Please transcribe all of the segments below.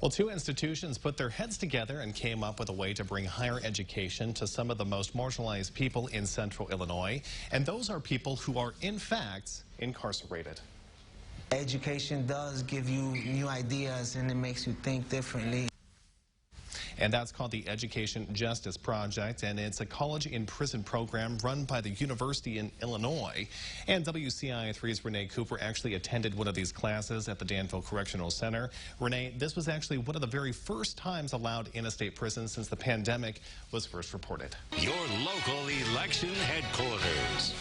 Well, two institutions put their heads together and came up with a way to bring higher education to some of the most marginalized people in central Illinois. And those are people who are, in fact, incarcerated. Education does give you new ideas and it makes you think differently. And that's called the Education Justice Project, and it's a college in prison program run by the University in Illinois. And WCIA3's Renee Cooper actually attended one of these classes at the Danville Correctional Center. Renee, this was actually one of the very first times allowed in a state prison since the pandemic was first reported. Your local election headquarters.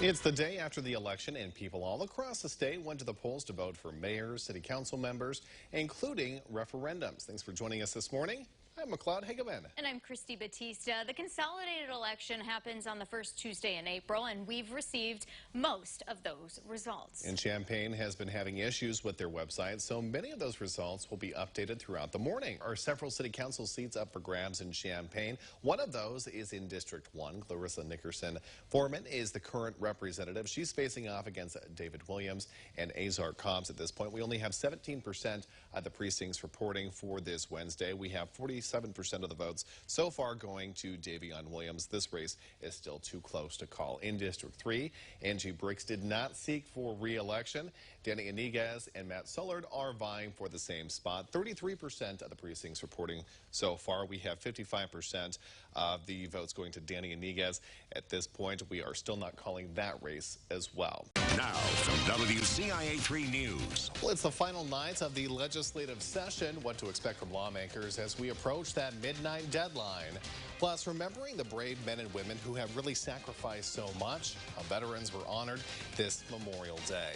It's the day after the election, and people all across the state went to the polls to vote for mayors, city council members, including referendums. Thanks for joining us this morning. I'm Macleod Hageman. And I'm Christy Batista. The consolidated election happens on the first Tuesday in April, and we've received most of those results. And Champaign has been having issues with their website, so many of those results will be updated throughout the morning. There are several city council seats up for grabs in Champaign. One of those is in District 1. Clarissa Nickerson Foreman is the current representative. She's facing off against David Williams and Azar Cobbs at this point. We only have 17% of the precincts reporting for this Wednesday. We have 47% of the votes so far going to Davion Williams. This race is still too close to call. In District 3, Angie Briggs did not seek for re-election. Danny Iniguez and Matt Sullard are vying for the same spot. 33% of the precincts reporting so far. We have 55% of the votes going to Danny Iniguez. At this point, we are still not calling that race as well. Now from WCIA3 News. Well, it's the final night of the legislative session. What to expect from lawmakers as we approach that midnight deadline. Plus, remembering the brave men and women who have really sacrificed so much. How veterans were honored this Memorial Day.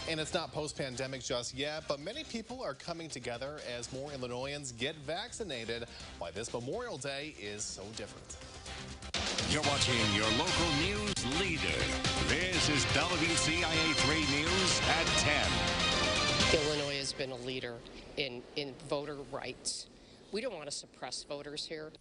And it's not post-pandemic just yet, but many people are coming together as more Illinoisans get vaccinated. Why this Memorial Day is so different. You're watching your local news leader. This is WCIA3 News at 10. Illinois has been a leader in voter rights. We don't want to suppress voters here.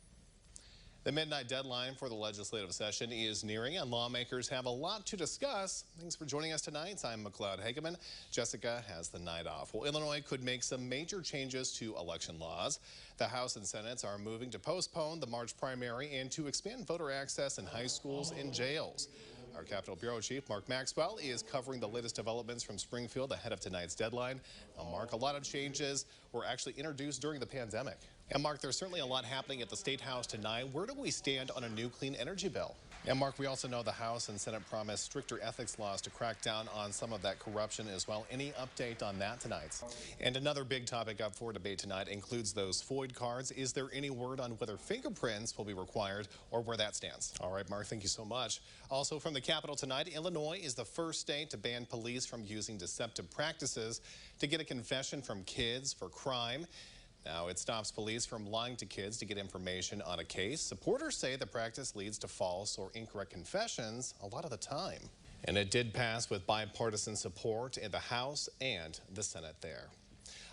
The midnight deadline for the legislative session is nearing, and lawmakers have a lot to discuss. Thanks for joining us tonight. I'm Macleod Hageman. Jessica has the night off. Well, Illinois could make some major changes to election laws. The House and Senate are moving to postpone the March primary and to expand voter access in high schools and jails. Our Capitol Bureau Chief, Mark Maxwell, is covering the latest developments from Springfield ahead of tonight's deadline. Now, Mark, a lot of changes were actually introduced during the pandemic. And Mark, there's certainly a lot happening at the State House tonight. Where do we stand on a new clean energy bill? And Mark, we also know the House and Senate promised stricter ethics laws to crack down on some of that corruption as well. Any update on that tonight? And another big topic up for debate tonight includes those FOID cards. Is there any word on whether fingerprints will be required or where that stands? All right, Mark, thank you so much. Also from the Capitol tonight, Illinois is the first state to ban police from using deceptive practices to get a confession from kids for crime. Now, it stops police from lying to kids to get information on a case. Supporters say the practice leads to false or incorrect confessions a lot of the time. And it did pass with bipartisan support in the House and the Senate there.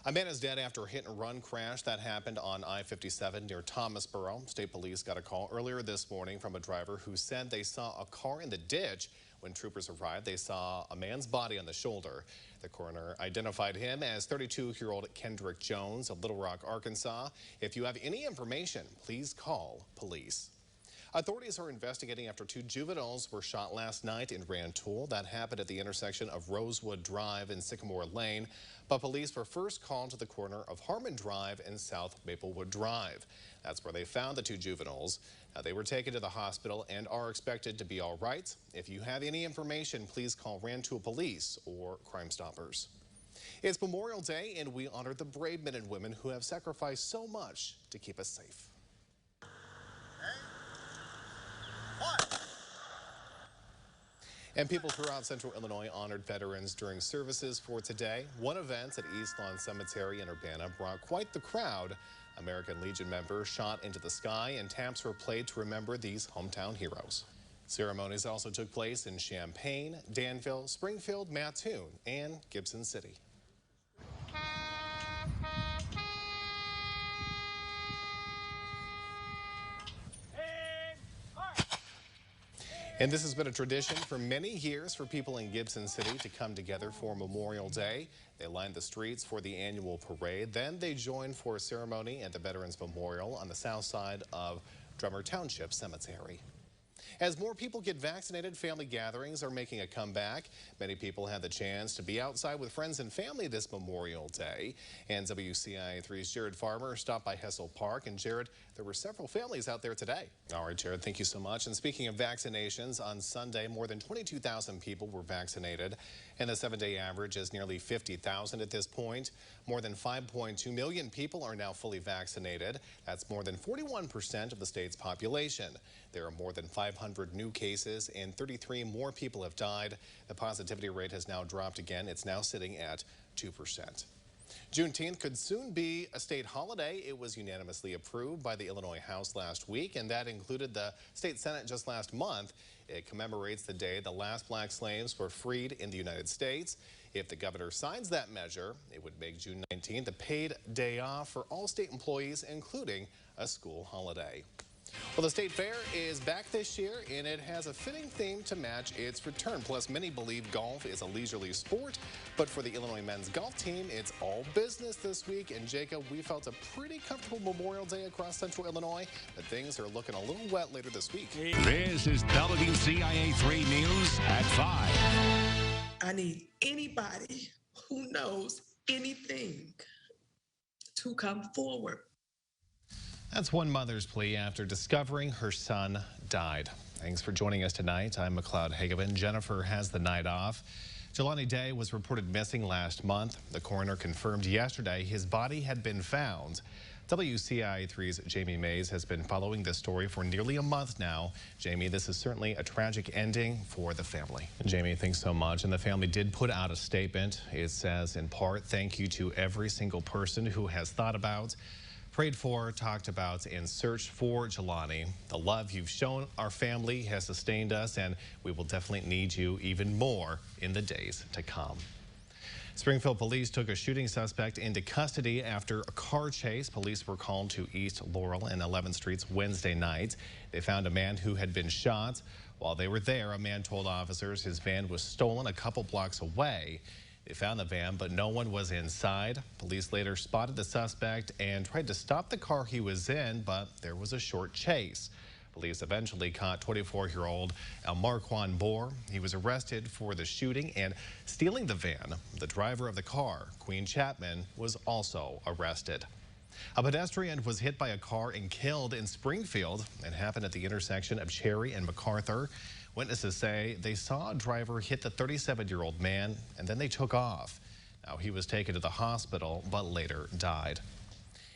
A man is dead after a hit-and-run crash that happened on I-57 near Thomasboro. State police got a call earlier this morning from a driver who said they saw a car in the ditch. When troopers arrived, they saw a man's body on the shoulder. The coroner identified him as 32-year-old Kendrick Jones of Little Rock, Arkansas. If you have any information, please call police. Authorities are investigating after two juveniles were shot last night in Rantoul. That happened at the intersection of Rosewood Drive and Sycamore Lane. But police were first called to the corner of Harmon Drive and South Maplewood Drive. That's where they found the two juveniles. Now, they were taken to the hospital and are expected to be all right. If you have any information, please call Rantoul Police or Crime Stoppers. It's Memorial Day, and we honor the brave men and women who have sacrificed so much to keep us safe. And people throughout central Illinois honored veterans during services for today. One event at East Lawn Cemetery in Urbana brought quite the crowd. American Legion members shot into the sky and taps were played to remember these hometown heroes. Ceremonies also took place in Champaign, Danville, Springfield, Mattoon, and Gibson City. And this has been a tradition for many years for people in Gibson City to come together for Memorial Day. They line the streets for the annual parade. Then they join for a ceremony at the Veterans Memorial on the south side of Drummer Township Cemetery. As more people get vaccinated, family gatherings are making a comeback. Many people had the chance to be outside with friends and family this Memorial Day. And WCIA3's Jared Farmer stopped by Hessel Park. And Jared, there were several families out there today. All right, Jared, thank you so much. And speaking of vaccinations, on Sunday, more than 22,000 people were vaccinated. And the 7-day average is nearly 50,000 at this point. More than 5.2 million people are now fully vaccinated. That's more than 41% of the state's population. There are more than 500 new cases and 33 more people have died. The positivity rate has now dropped again. It's now sitting at 2%. Juneteenth could soon be a state holiday. It was unanimously approved by the Illinois House last week, and that included the state Senate just last month. It commemorates the day the last black slaves were freed in the United States. If the governor signs that measure, it would make June 19th a paid day off for all state employees, including a school holiday. Well, the state fair is back this year, and it has a fitting theme to match its return. Plus, many believe golf is a leisurely sport, but for the Illinois men's golf team, it's all business this week. And Jacob, we felt a pretty comfortable Memorial Day across central Illinois, but things are looking a little wet later this week. This is WCIA3 News at 5. I need anybody who knows anything to come forward. That's one mother's plea after discovering her son died. Thanks for joining us tonight. I'm Macleod Hageman. Jennifer has the night off. Jelani Day was reported missing last month. The coroner confirmed yesterday his body had been found. WCIA3's Jamie Mays has been following this story for nearly a month now. Jamie, this is certainly a tragic ending for the family. Jamie, thanks so much. And the family did put out a statement. It says, in part, thank you to every single person who has thought about, prayed for, talked about, and searched for Jelani. The love you've shown our family has sustained us, and we will definitely need you even more in the days to come. Springfield police took a shooting suspect into custody after a car chase. Police were called to East Laurel and 11th Streets Wednesday night. They found a man who had been shot. While they were there, a man told officers his van was stolen a couple blocks away. They found the van, but no one was inside. Police later spotted the suspect and tried to stop the car he was in, but there was a short chase. Police eventually caught 24-year-old Marquand Bohr. He was arrested for the shooting and stealing the van. The driver of the car, Queen Chapman, was also arrested. A pedestrian was hit by a car and killed in Springfield. It happened at the intersection of Cherry and MacArthur. Witnesses say they saw a driver hit the 37-year-old man, and then they took off. Now, he was taken to the hospital, but later died.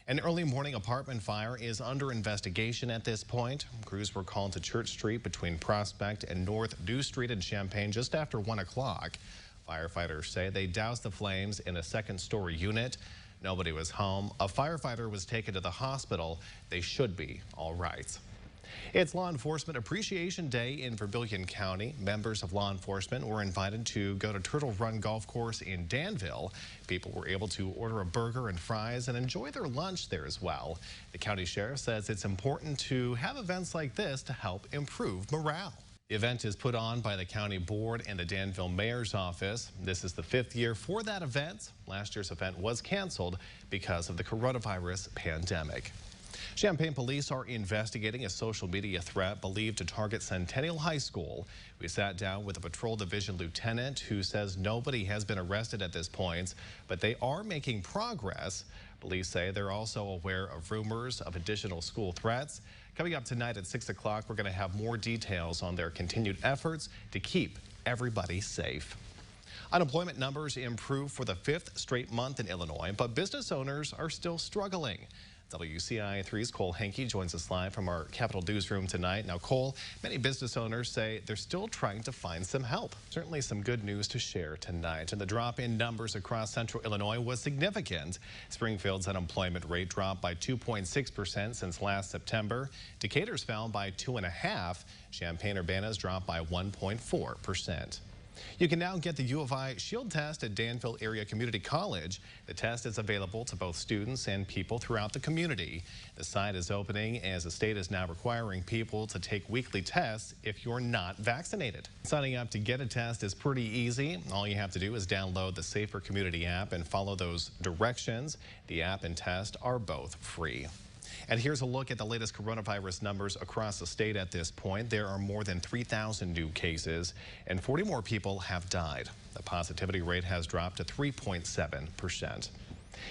An early morning apartment fire is under investigation at this point. Crews were called to Church Street between Prospect and North Dew Street in Champaign just after 1 o'clock. Firefighters say they doused the flames in a second-story unit. Nobody was home. A firefighter was taken to the hospital. They should be all right. It's Law Enforcement Appreciation Day in Vermilion County. Members of law enforcement were invited to go to Turtle Run Golf Course in Danville. People were able to order a burger and fries and enjoy their lunch there as well. The county sheriff says it's important to have events like this to help improve morale. The event is put on by the county board and the Danville mayor's office. This is the 5th year for that event. Last year's event was canceled because of the coronavirus pandemic. Champaign police are investigating a social media threat believed to target Centennial High School. We sat down with a patrol division lieutenant who says nobody has been arrested at this point, but they are making progress. Police say they're also aware of rumors of additional school threats. Coming up tonight at 6 o'clock, we're going to have more details on their continued efforts to keep everybody safe. Unemployment numbers improved for the 5th straight month in Illinois, but business owners are still struggling. WCIA3's Cole Henke joins us live from our Capitol newsroom tonight. Now, Cole, many business owners say they're still trying to find some help. Certainly some good news to share tonight. And the drop in numbers across central Illinois was significant. Springfield's unemployment rate dropped by 2.6% since last September. Decatur's fell by 2.5%. Champaign-Urbana's dropped by 1.4%. You can now get the U of I Shield test at Danville Area Community College. The test is available to both students and people throughout the community. The site is opening as the state is now requiring people to take weekly tests if you're not vaccinated. Signing up to get a test is pretty easy. All you have to do is download the Safer Community app and follow those directions. The app and test are both free. And here's a look at the latest coronavirus numbers across the state at this point. There are more than 3,000 new cases and 40 more people have died. The positivity rate has dropped to 3.7%.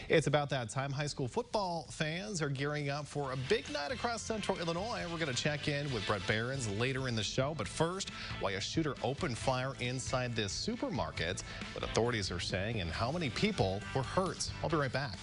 It's about that time. High school football fans are gearing up for a big night across central Illinois. We're going to check in with Brett Behrens later in the show. But first, why a shooter opened fire inside this supermarket, what authorities are saying, and how many people were hurt. I'll be right back.